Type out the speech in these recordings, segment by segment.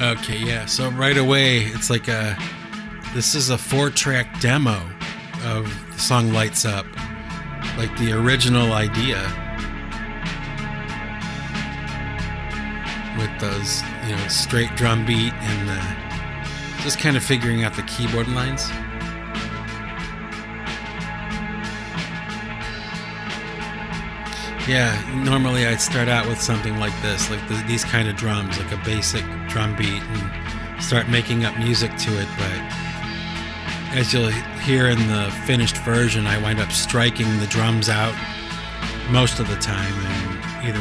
Okay, yeah. So right away, it's like this is a 4-track demo of the song Lights Up. Like the original idea with those, straight drum beat and just kind of figuring out the keyboard lines. Yeah, normally I'd start out with something like this, like these kind of drums, like a basic drum beat, and start making up music to it. But as you'll hear in the finished version, I wind up striking the drums out most of the time and either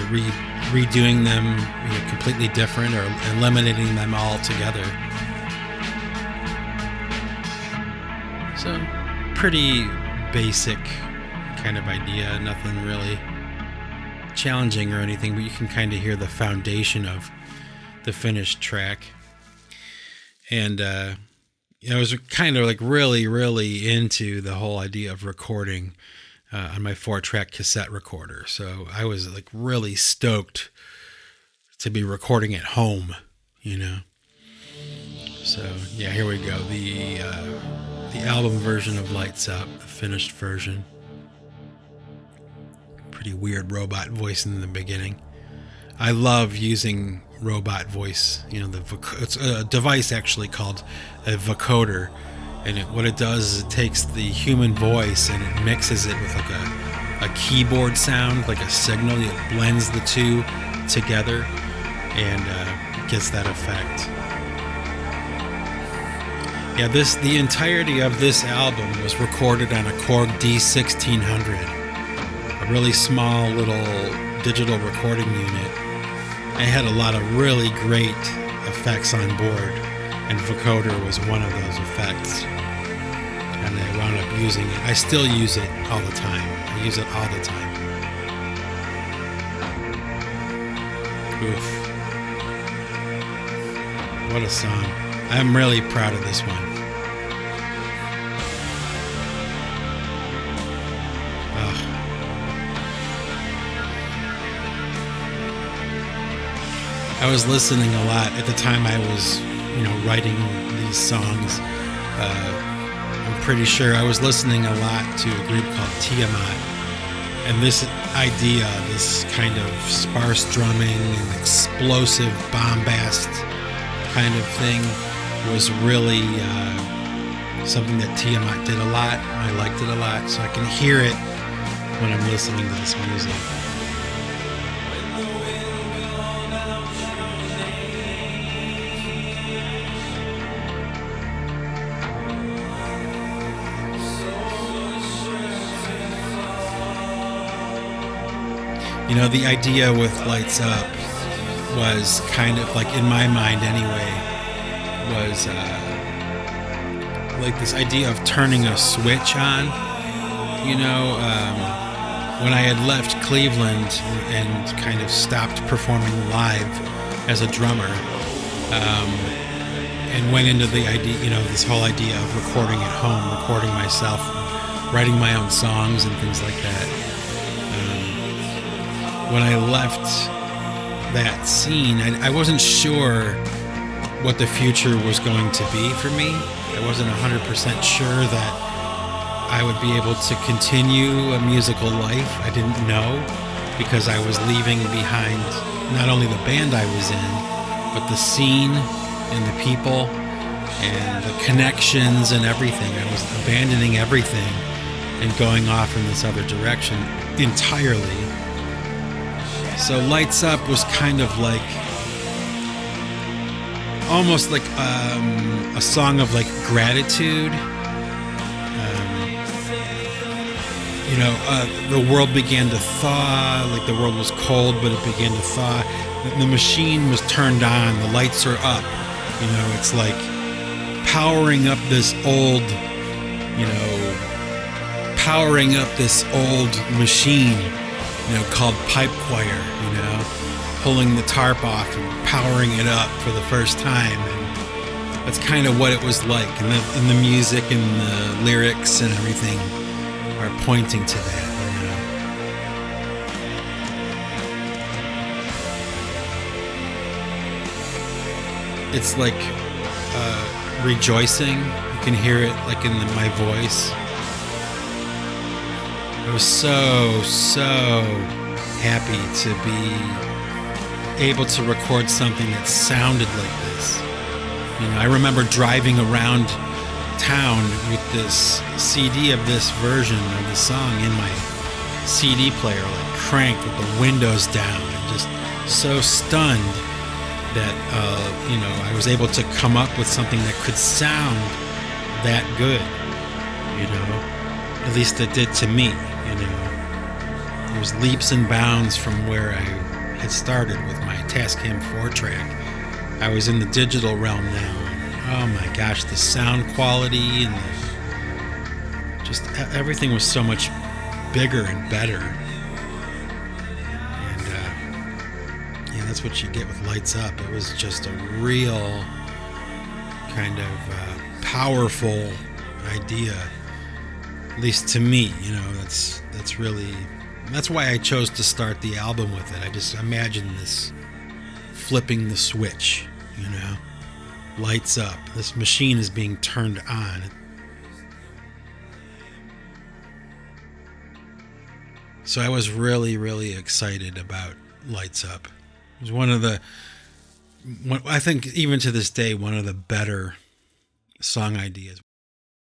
redoing them completely different or eliminating them all together. So, pretty basic kind of idea, nothing really challenging or anything, but you can kind of hear the foundation of the finished track. And I was kind of like really into the whole idea of recording on my 4-track cassette recorder. So I was like really stoked to be recording at home, So yeah, here we go. The album version of Lights Up, the finished version. Pretty weird robot voice in the beginning. I love using robot voice. It's a device actually called a vocoder, and what it does is it takes the human voice and it mixes it with like a keyboard sound, like a signal. It blends the two together and gets that effect. Yeah, the entirety of this album was recorded on a Korg D1600. A really small little digital recording unit. It had a lot of really great effects on board, and vocoder was one of those effects. And I wound up using it. I still use it all the time. I use it all the time. Oof. What a song. I'm really proud of this one. I was listening a lot at the time I was, writing these songs. I'm pretty sure I was listening a lot to a group called Tiamat. And this idea, this kind of sparse drumming and explosive bombast kind of thing was really something that Tiamat did a lot. I liked it a lot, so I can hear it when I'm listening to this music. The idea with Lights Up was kind of like, in my mind anyway, was like this idea of turning a switch on. When I had left Cleveland and kind of stopped performing live as a drummer, and went into the idea, this whole idea of recording at home, recording myself, writing my own songs and things like that. When I left that scene, I wasn't sure what the future was going to be for me. I wasn't 100% sure that I would be able to continue a musical life. I didn't know, because I was leaving behind not only the band I was in, but the scene and the people and the connections and everything. I was abandoning everything and going off in this other direction entirely. So Lights Up was kind of like, almost like a song of like gratitude. The world began to thaw, like the world was cold, but it began to thaw. The machine was turned on, the lights are up. It's like powering up this old machine, called pipe choir, pulling the tarp off and powering it up for the first time. And that's kind of what it was like. And the music and the lyrics and everything are pointing to that. It's like rejoicing. You can hear it like in my voice. I was so happy to be able to record something that sounded like this. You know, I remember driving around town with this CD of this version of the song in my CD player, like cranked with the windows down, and just so stunned that I was able to come up with something that could sound that good. At least it did to me. It was leaps and bounds from where I had started with my Tascam 4-track. I was in the digital realm now. Oh my gosh, the sound quality and just everything was so much bigger and better. And that's what you get with Lights Up. It was just a real kind of powerful idea, at least to me. That's why I chose to start the album with it. I just imagine this flipping the switch, lights up. This machine is being turned on. So I was really, really excited about Lights Up. It was I think even to this day, one of the better song ideas.